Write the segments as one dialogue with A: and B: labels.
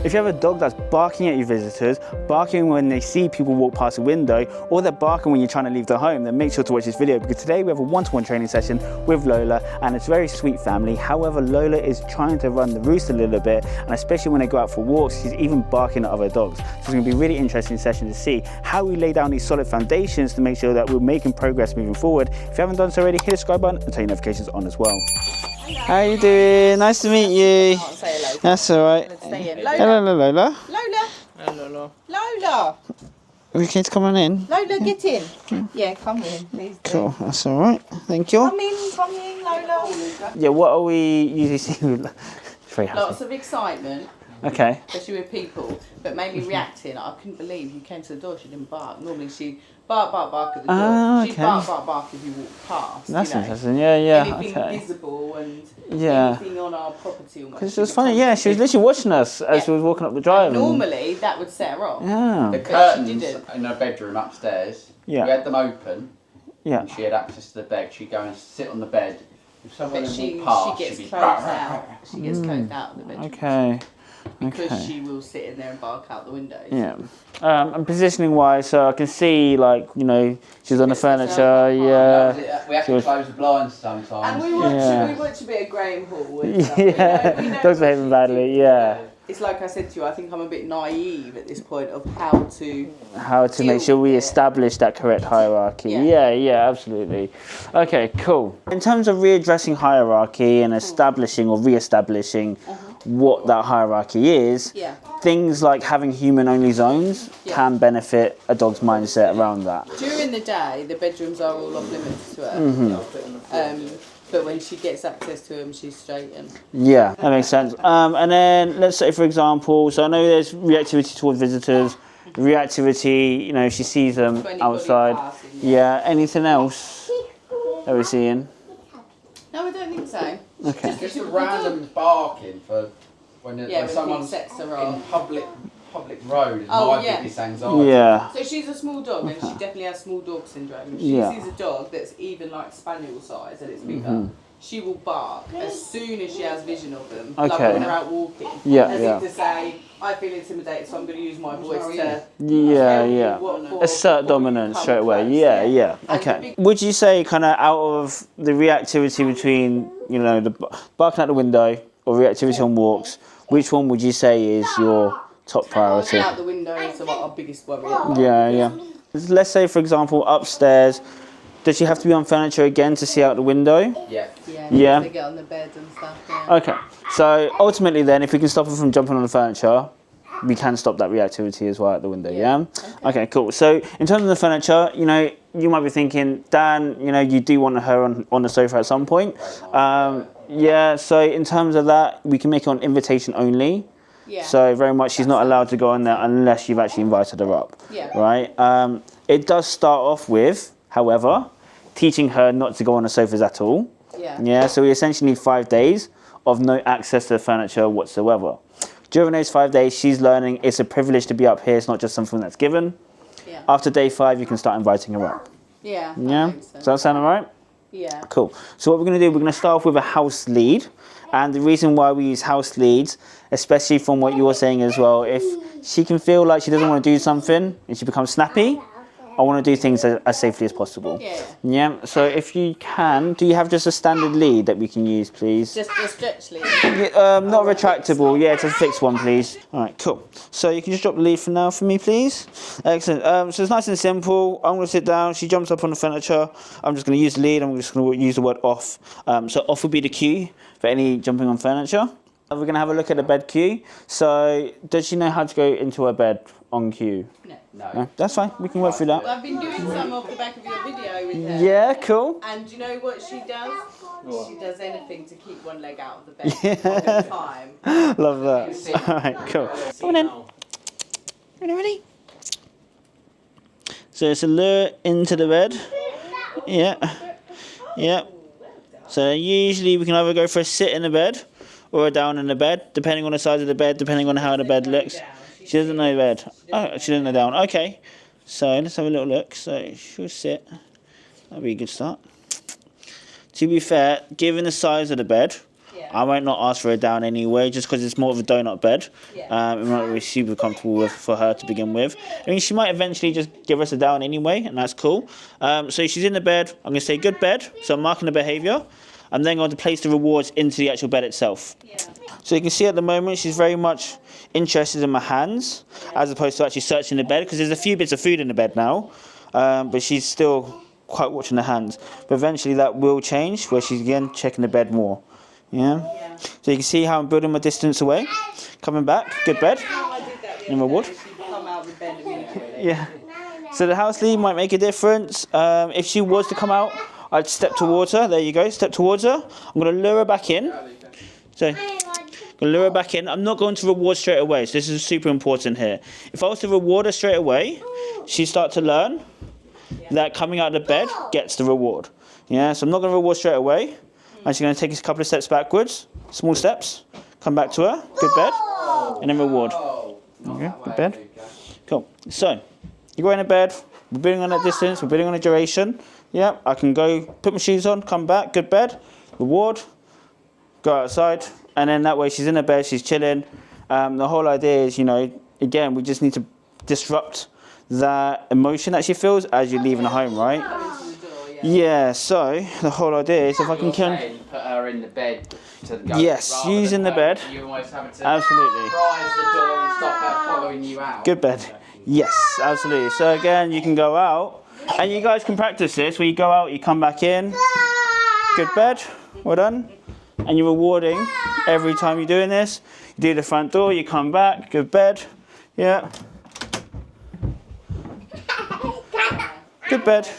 A: If you have a dog that's barking at your visitors, barking when they see people walk past the window, or they're barking when you're trying to leave the home, then make sure to watch this video, because today we have a one-to-one training session with Lola, and it's a very sweet family. However, Lola is trying to run the roost a little bit, and especially when they go out for walks, she's even barking at other dogs. So it's going to be a really interesting session to see how we lay down these solid foundations to make sure that we're making progress moving forward. If you haven't done so already, hit the subscribe button and turn your notifications on as well. How are you doing? Nice to meet you. That's all right. Hello, Lola.
B: Lola.
C: Lola.
B: Lola.
A: Are you okay to come on in?
B: Lola, get in. Yeah, come in, please.
A: Cool, that's all right. Thank you.
B: Come in, Lola.
A: Yeah, what are we usually seeing? Very happy.
B: Lots of excitement,
A: Okay.
B: especially with people, but mainly reacting. I couldn't believe you came to the door, she didn't bark. Normally she bark at the door.
A: Ah,
B: She'd
A: okay.
B: bark if you walk past.
A: That's
B: you know.
A: interesting. Yeah,
B: Anything
A: okay.
B: visible and
A: Yeah.
B: anything on our property almost.
A: Because it was funny, yeah, she was literally watching us as she was walking up the drive.
B: Normally that would set her off.
A: Yeah.
C: The
B: But
C: curtains
B: she didn't.
C: in her bedroom upstairs,
A: Yeah.
C: we had them open.
A: Yeah.
C: And she had access to the bed. She'd go and sit on the bed. If someone
B: But she
C: walked past,
B: gets
C: she'd be
B: closed out. She gets closed out of the bedroom.
A: Okay.
B: Because
A: Okay.
B: she will sit in there and bark out the windows.
A: Yeah. And positioning wise, so I can see, like, you know, she's on the
B: It's herself
A: furniture,
B: up high.
A: yeah.
C: We have
A: She
C: to
A: was-
C: close the blinds sometimes.
B: And we watch a bit of Graham Hall. And stuff.
A: Yeah.
B: We know
A: Dogs
B: what
A: behaving
B: she
A: badly,
B: do.
A: yeah.
B: It's like I said to you, I think I'm a bit naive at this point of how to.
A: How to make
B: Deal
A: sure we
B: with it.
A: establish that correct hierarchy.
B: Yeah.
A: Yeah, absolutely. Okay, cool. In terms of readdressing hierarchy and establishing or re-establishing what that hierarchy is,
B: Yeah.
A: things like having human-only zones
B: Yeah.
A: can benefit a dog's mindset around that.
B: During the day, the bedrooms are all off limits to her.
A: Mm-hmm.
B: But when she gets access to them, she's straight in.
A: Yeah, that makes sense. And then let's say, for example, so I know there's reactivity towards visitors, reactivity, you know, if she sees them
B: To anybody
A: outside.
B: passing,
A: Yeah, anything else that we're seeing?
B: No, I don't think so.
A: Okay.
C: Just a random barking for when
B: Yeah, when
C: someone's
B: things sets her
C: in
B: off.
C: public road is
B: Oh,
C: my
B: yeah.
C: biggest anxiety.
A: Yeah.
B: So she's a small dog, and she definitely has small dog syndrome. If she
A: Yeah.
B: sees a dog that's even like spaniel size and it's bigger, she will bark as soon as she has vision of them. Like
A: Okay.
B: when we're out walking.
A: Yeah,
B: As
A: yeah.
B: if to say, I feel intimidated, so I'm going to use my voice to
A: Yeah,
B: tell you
A: yeah.
B: what for
A: Assert
B: before you
A: dominance
B: come
A: straight away.
B: close.
A: Yeah.
B: And the
A: Okay.
B: big-
A: Would you say, kind of out of the reactivity between, you know, the barking out the window or reactivity on walks, which one would you say is your top priority?
B: Out the window is our biggest worry.
A: Yeah. Let's say, for example, upstairs, does she have to be on furniture again to see out the window?
C: Yeah.
A: Yeah.
B: They get on the bed and stuff. Yeah.
A: Okay. So ultimately, then, if we can stop her from jumping on the furniture, we can stop that reactivity as well at the window. Yeah. Okay. Cool. So in terms of the furniture, you know, you might be thinking, Dan, you know, you do want her on the sofa at some point. Yeah. So in terms of that, we can make it on invitation only.
B: Yeah.
A: So very much, she's not allowed to go on there unless you've actually invited her up.
B: Yeah.
A: Right. It does start off with, however, teaching her not to go on the sofas at all.
B: Yeah.
A: Yeah. So we essentially need 5 days of no access to the furniture whatsoever. During those 5 days, she's learning it's a privilege to be up here. It's not just something that's given.
B: Yeah.
A: After day 5, you can start inviting her up.
B: Yeah.
A: Yeah. Does that sound all right?
B: Yeah.
A: Cool. So what we're going to do, we're going to start off with a house lead. And the reason why we use house leads, especially from what you're saying as well, if she can feel like she doesn't want to do something and she becomes snappy, I want to do things as safely as possible.
B: Yeah.
A: Yeah. So if you can, do you have just a standard lead that we can use, please?
B: Just a stretch lead.
A: Yeah, not retractable. Yeah, just a fixed one, please. All right, cool. So you can just drop the lead for now for me, please. Excellent. So it's nice and simple. I'm going to sit down. She jumps up on the furniture. I'm just going to use the lead. I'm just going to use the word off. So off will be the cue for any jumping on furniture. We're going to have a look at the bed cue. So does she know how to go into her bed on cue?
B: No.
A: No, that's fine. We can work through that.
B: I've been doing some off the back of your video with her.
A: Yeah, cool.
B: And do you know what she does? She does anything to keep one leg out of the bed all the time.
A: Love that. All right, cool. Come on in. Ready? So it's a lure into the bed. Yeah. So usually we can either go for a sit in the bed or a down in the bed, depending on the size of the bed, depending on how the bed looks. She doesn't know bed. Oh, she doesn't know down. Okay. So let's have a little look. So she'll sit. That'll be a good start. To be fair, given the size of the bed, I might not ask for her down anyway, just because it's more of a donut bed.
B: Yeah.
A: It might be super comfortable for her to begin with. I mean, she might eventually just give us a down anyway, and that's cool. So she's in the bed. I'm going to say good bed. So I'm marking the behaviour. I'm then going to place the rewards into the actual bed itself.
B: Yeah.
A: So you can see at the moment she's very much interested in my hands, as opposed to actually searching the bed, because there's a few bits of food in the bed now, but she's still quite watching the hands. But eventually that will change, where she's again checking the bed more. Yeah. So you can see how I'm building my distance away. Coming back, good bed.
B: I did that the
A: And
B: other
A: reward.
B: day, she'd come out of the bed immediately.
A: Yeah. So the house lead might make a difference. If she was to come out, I'd step towards her. There you go, step towards her. I'm going to lure her back in. So, I'm going to lure her back in. I'm not going to reward straight away, so this is super important here. If I was to reward her straight away, she'd start to learn that coming out of the bed gets the reward. Yeah, so I'm not going to reward straight away. I'm just going to take a couple of steps backwards, small steps, come back to her, good bed, and then reward. Okay, good bed. Cool. So, you go in the bed, we're building on that distance, we're building on the duration. Yeah, I can go, put my shoes on, come back, good bed, reward, go outside, and then that way she's in the bed, she's chilling. The whole idea is, you know, again, we just need to disrupt that emotion that she feels as you're leaving the home, right? Yeah, so the whole idea is if I can kill.
C: Put her in the bed to go.
A: Yes, using the bed.
C: You almost having to
A: Absolutely.
C: rise the door and stop her following you out.
A: Good bed. Yes, absolutely. So again, you can go out, and you guys can practice this. Where you go out, you come back in. Good bed. Well done. And you're rewarding every time you're doing this. You do the front door, you come back. Good bed. Yeah. Good bed.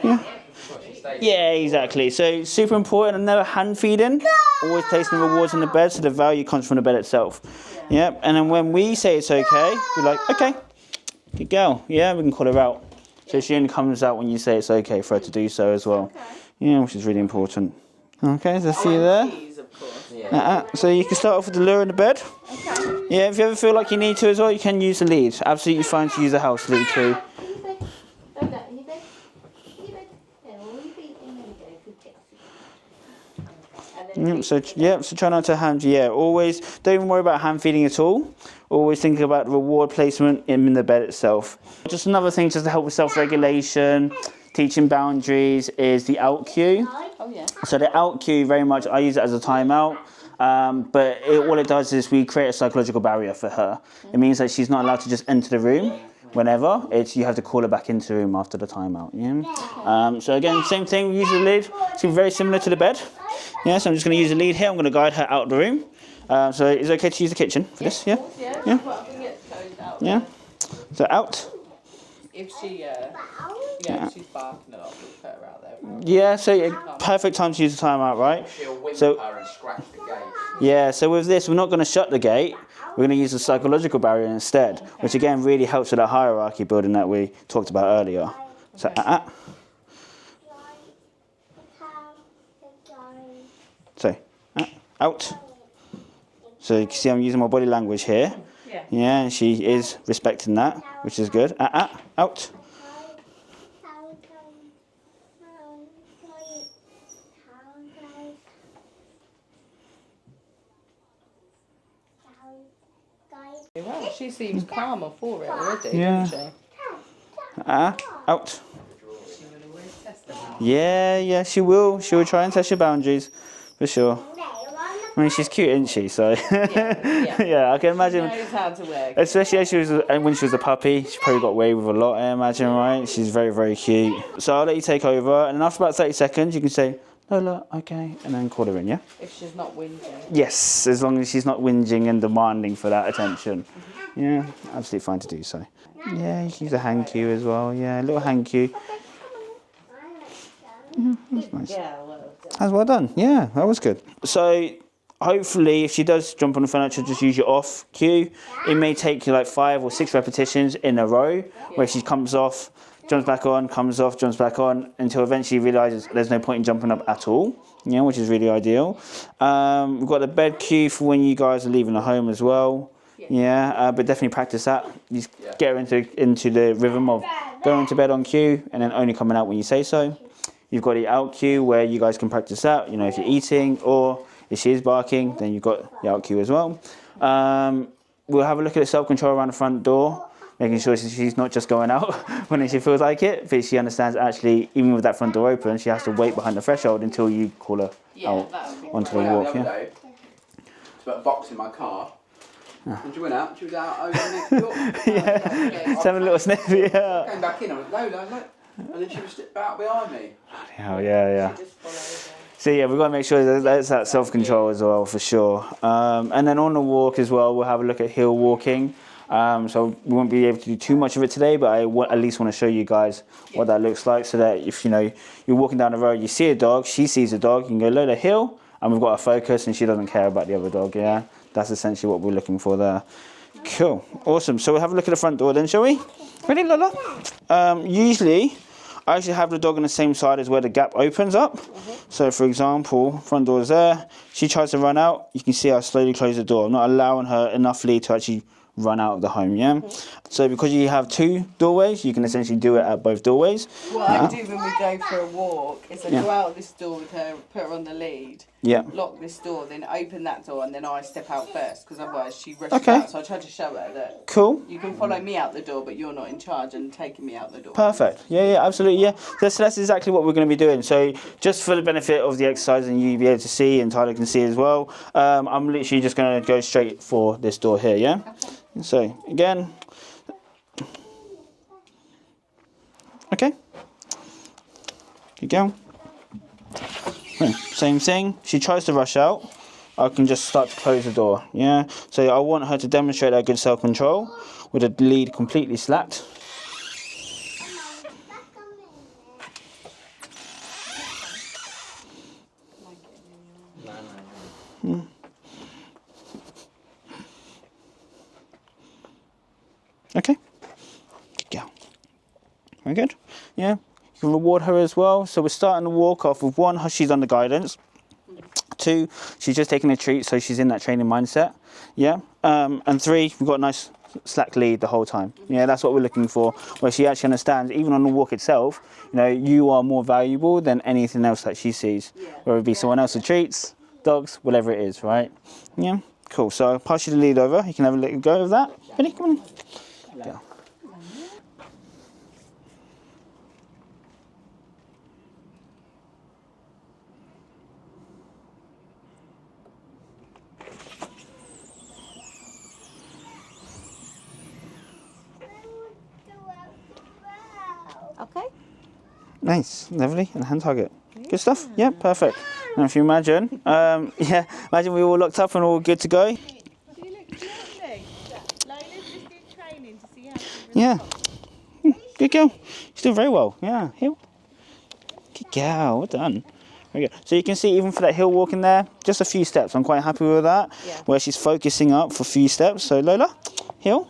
A: Yeah. Yeah, exactly. So super important, and never hand feeding. Always placing the rewards in the bed, so the value comes from the bed itself. Yeah. And then when we say it's okay, we're like, okay, good girl. Yeah, we can call her out. So she only comes out when you say it's okay for her to do so as well. Yeah, which is really important. Okay, so see you there. So you can start off with the lure in the bed. Yeah, if you ever feel like you need to as well, you can use the lead. Absolutely fine to use the house lead too. So try not to hand. Yeah, always don't even worry about hand feeding at all. Always thinking about the reward placement in the bed itself. Just another thing, just to help with self-regulation, teaching boundaries, is the out cue.
B: Oh yeah.
A: So the out cue, very much, I use it as a timeout. But all it does is we create a psychological barrier for her. It means that she's not allowed to just enter the room whenever. You have to call her back into the room after the timeout. Yeah. So again, same thing. We use the lead. It's very similar to the bed. Yeah. So I'm just going to use the lead here. I'm going to guide her out of the room. So is it okay to use the kitchen for this? Yeah.
B: Yeah.
A: Yeah. So out.
B: If she, if she's barking a lot, we'll put her out there.
A: Yeah. So perfect time to use the timeout, right?
C: She'll whimper and scratch the gate.
A: Yeah. So with this, we're not going to shut the gate. We're going to use the psychological barrier instead, which again really helps with that hierarchy building that we talked about earlier. So, out. So you can see I'm using my body language here. Yeah, and she is respecting that, which is good. Out.
B: Well, she seems calmer for it already,
A: Yeah.
B: doesn't she?
A: Out.
B: She will always test them.
A: Yeah, she will. She will try and test your boundaries, for sure. I mean, she's cute, isn't she? So, yeah, I can imagine.
B: She knows how to work.
A: Especially when she was a puppy, she probably got away with a lot, I imagine, right? She's very, very cute. So I'll let you take over, and then after about 30 seconds, you can say, Lola, okay, and then call her in, yeah?
B: If she's not whinging.
A: Yes, as long as she's not whinging and demanding for that attention. Yeah, absolutely fine to do so. Yeah, you can use a hand cue as well. Yeah, a little hand cue. Yeah, that's nice.
B: Yeah, well done.
A: That's well done. Yeah, that was good. So hopefully, if she does jump on the furniture, just use your off cue. It may take you like 5 or 6 repetitions in a row where she comes off, jumps back on, comes off, jumps back on, until eventually realises there's no point in jumping up at all. Yeah, which is really ideal. We've got the bed cue for when you guys are leaving the home as well. Yeah, but definitely practice that. You just get her into the rhythm of going to bed on cue and then only coming out when you say so. You've got the out cue where you guys can practice that, you know, if you're eating, or If she is barking, then you've got the out cue as well. We'll have a look at the self-control around the front door, making sure she's not just going out when she feels like it, but she understands actually, even with that front door open, she has to wait behind the threshold until you call her out onto the walk.
C: The other day, to put a box in my car. And she went out, she was out over next door.
A: Just having a little sniff, yeah.
C: I came back in, I went, Lola, look. And then she was out behind me.
A: Yeah. So yeah, we've got to make sure that that's that self-control as well, for sure. And then on the walk as well, we'll have a look at hill walking. So we won't be able to do too much of it today, but I at least want to show you guys what that looks like, so that if you're walking down the road, you see a dog, she sees a dog, you can go Lola hill, and we've got a focus, and she doesn't care about the other dog. Yeah, that's essentially what we're looking for there. Cool, awesome. So we'll have a look at the front door then, shall we? Ready, Lola? Usually, I actually have the dog on the same side as where the gap opens up. So for example, front door is there. She tries to run out. You can see I slowly close the door. I'm not allowing her enough lead to actually run out of the home, yeah? So because you have 2 doorways, you can essentially do it at both doorways.
B: What I do when we go for a walk is I go out this door with her, put her on the lead, lock this door, then open that door, and then I step out first, because otherwise she rushes out. So I try to show her that you can follow me out the door, but you're not in charge and taking me out the door.
A: Perfect. Yeah, absolutely. Yeah, that's exactly what we're going to be doing. So just for the benefit of the exercise and you be able to see, and Tyler can see as well, I'm literally just going to go straight for this door here, yeah? Okay. So again, okay, good go. Okay. Same thing, she tries to rush out, I can just start to close the door, yeah? So I want her to demonstrate that good self-control with the lead completely slacked. Okay, good girl. Very good. Yeah, you can reward her as well. So we're starting the walk off with 1, she's under guidance. 2, she's just taking a treat, so she's in that training mindset. Yeah, and 3, we've got a nice slack lead the whole time. Yeah, that's what we're looking for, where she actually understands, even on the walk itself, you are more valuable than anything else that she sees, whether it be someone else's treats, dogs, whatever it is, right? Yeah, cool. So I'll pass you the lead over. You can have a little go of that. Ready? Come on. Go.
D: Okay.
A: Nice, lovely, and hand hug it. Good stuff. Yeah, perfect. And if you imagine, imagine we all locked up and all good to go.
D: She looks lovely. Lola's just in training to see how she
A: Yeah. Good girl. She's doing very well. Yeah. Hill. Good girl. Well done. Very good. So you can see even for that hill walk in there, just a few steps. I'm quite happy with that.
D: Yeah.
A: Where she's focusing up for a few steps. So Lola, hill.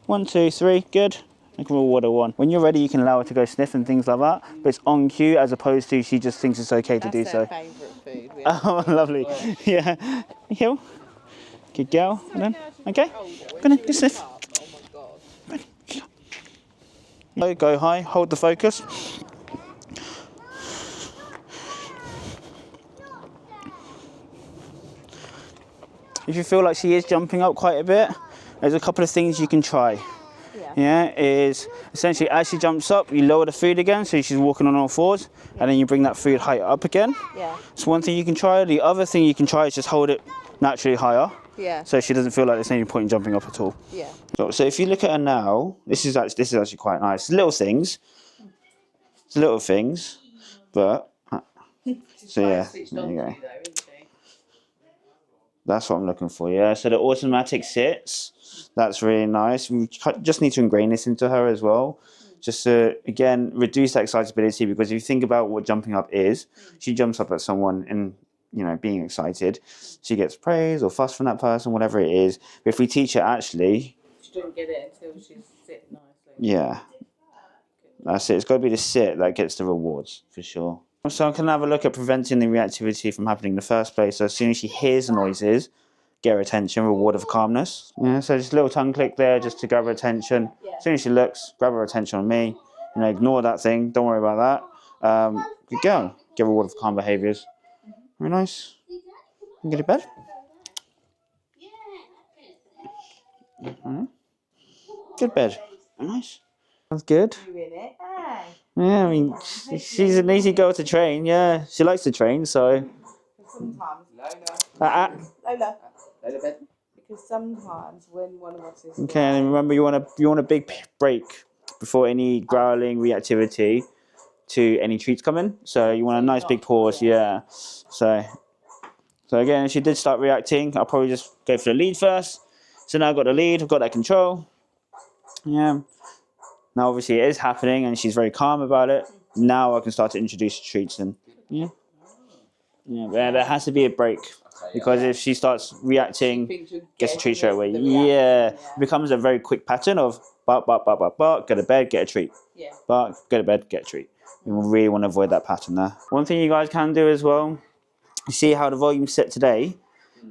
A: 1, 2, 3. Good. I can reward her 1. When you're ready, you can allow her to go sniff and things like that. But it's on cue as opposed to she just thinks it's okay to do so.
D: That's her favourite food.
A: Oh, lovely. Yeah. Hill. Good girl. Okay. Go on, just sniff.
D: Oh my God.
A: Go high, hold the focus. If you feel like she is jumping up quite a bit, there's a couple of things you can try. Yeah, is essentially as she jumps up, you lower the food again, so she's walking on all 4s, and then you bring that food height up again.
D: Yeah.
A: It's one thing you can try. The other thing you can try is just hold it naturally higher.
D: Yeah.
A: So she doesn't feel like there's any point in jumping up at all.
D: Yeah.
A: So if you look at her now, this is actually quite nice. Little things. It's little things, but so yeah, there you go. That's what I'm looking for. Yeah. So the automatic sits. That's really nice. We just need to ingrain this into her as well, just to again reduce that excitability. Because if you think about what jumping up is, she jumps up at someone and being excited, she gets praise or fuss from that person, whatever it is. But if we teach her actually,
B: She don't get it until she's sitting nicely.
A: yeah, that's it. It's got to be the sit that gets the rewards for sure. So I can have a look at preventing the reactivity from happening in the first place. So as soon as she hears the noises, get her attention, reward of calmness. Yeah, so just a little tongue click there just to grab her attention. As soon as she looks, grab her attention on me. Ignore that thing. Don't worry about that. Good girl. Give her a word of calm behaviours. Very nice. You go to bed? Good bed. Nice. That's good.
B: You in it? Hey.
A: Yeah, I mean, she's an easy girl to train. Yeah, she likes to train, so.
B: Sometimes,
C: Lola.
B: Lola.
C: Lola bed.
B: Because sometimes when one of us is
A: Okay, and remember you want a big break before any growling reactivity to any treats come in. So you want a nice big pause, yeah. So again, if she did start reacting, I'll probably just go for the lead first. So now I've got the lead, I've got that control. Yeah. Now obviously it is happening and she's very calm about it. Now I can start to introduce treats and yeah. Yeah, but there has to be a break. Because if she starts reacting, gets a treat straight away. Yeah, it becomes a very quick pattern of bark, bark, bark, bark, bark, go to bed, get a treat.
B: Yeah.
A: Bark, go to bed, get a treat. We really want to avoid that pattern there. One thing you guys can do as well, you see how the volume's set today.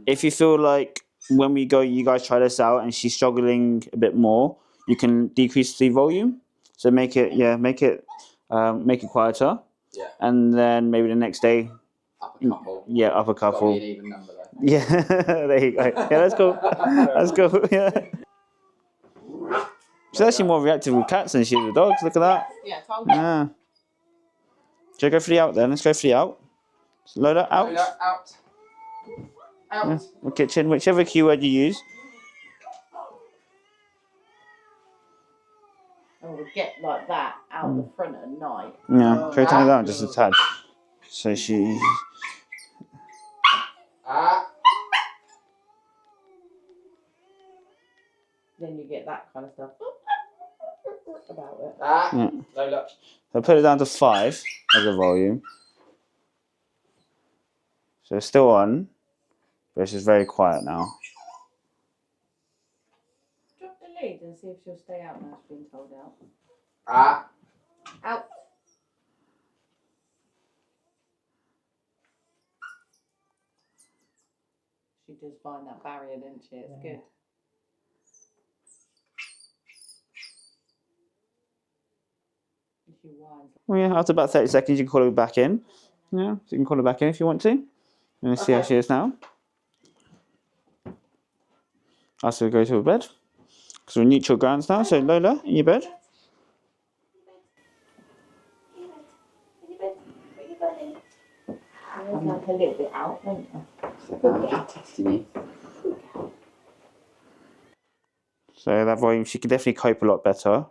A: If you feel like when you guys try this out and she's struggling a bit more, you can decrease the volume. So make it quieter.
C: Yeah.
A: And then maybe the next day.
C: Up a couple.
A: Yeah, up a couple.
C: Got to be an even number though.
A: Yeah, there you go. Yeah, that's cool. That's cool. Yeah. She's actually more reactive with cats than she is with dogs. Look at that.
B: Yeah, told you.
A: Yeah. Should I go for the out then? Let's go for the out. Lola, out.
C: Lola, out. Out.
A: Yeah. Or kitchen, whichever keyword you use.
B: And we'll get like that out the front at night.
A: Yeah, try to turn it down just a tad. So she.
B: Then you get that kind of stuff about it.
A: Yeah.
C: Lola.
A: So put it down to 5 as a volume. So it's still on, but it's just very quiet now.
B: Drop the lead and see if she'll stay out now she's been told out. Out. She does find that barrier, didn't she? It's good. She whines.
A: Well, yeah, after about 30 seconds, you can call her back in. Yeah, so you can call her back in if you want to. And see how she is now. Ask her to go to her bed. Because we're in neutral grounds now. So Lola, in your bed.
B: Like a little bit out, don't you?
A: So that volume, she can definitely cope a lot better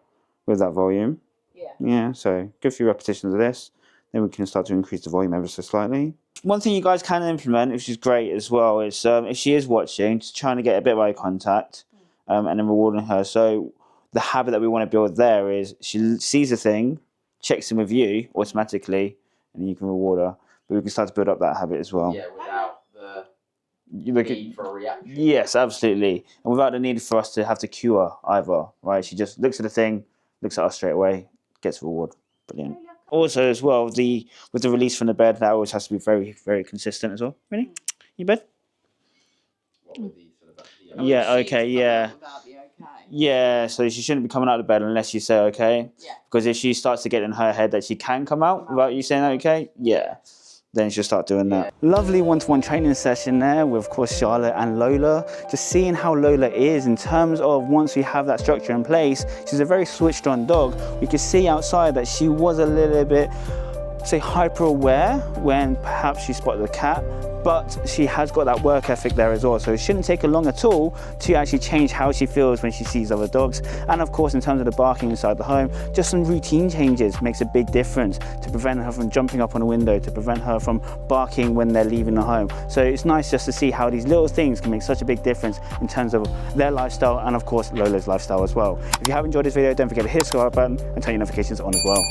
A: with that volume.
B: Yeah.
A: Yeah, so go a few repetitions of this. Then we can start to increase the volume ever so slightly. One thing you guys can implement, which is great as well, is if she is watching, just trying to get a bit of eye contact and then rewarding her. So the habit that we want to build there is she sees a thing, checks in with you automatically, and then you can reward her. But we can start to build up that habit as well.
C: Yeah, without the need for a reaction.
A: Yes, absolutely. And without the need for us to have to cue her either, right? She just looks at the thing, looks at us straight away, gets a reward. Brilliant. Also, as well, with the release from the bed, that always has to be very, very consistent as well. Ready? You bed?
C: What with the sort of
A: Yeah, okay, yeah. Yeah, so she shouldn't be coming out of bed unless you say okay.
B: Yeah.
A: Because if she starts to get in her head that she can come out without you saying okay, yeah, then she'll start doing that. Lovely one-to-one training session there with, of course, Charlotte and Lola. Just seeing how Lola is in terms of once we have that structure in place, she's a very switched on dog. We could see outside that she was a little bit, say, hyper aware when perhaps she spotted the cat, but she has got that work ethic there as well. So it shouldn't take her long at all to actually change how she feels when she sees other dogs. And of course, in terms of the barking inside the home, just some routine changes makes a big difference to prevent her from jumping up on a window, to prevent her from barking when they're leaving the home. So it's nice just to see how these little things can make such a big difference in terms of their lifestyle and of course Lola's lifestyle as well. If you have enjoyed this video, don't forget to hit the subscribe button and turn your notifications on as well.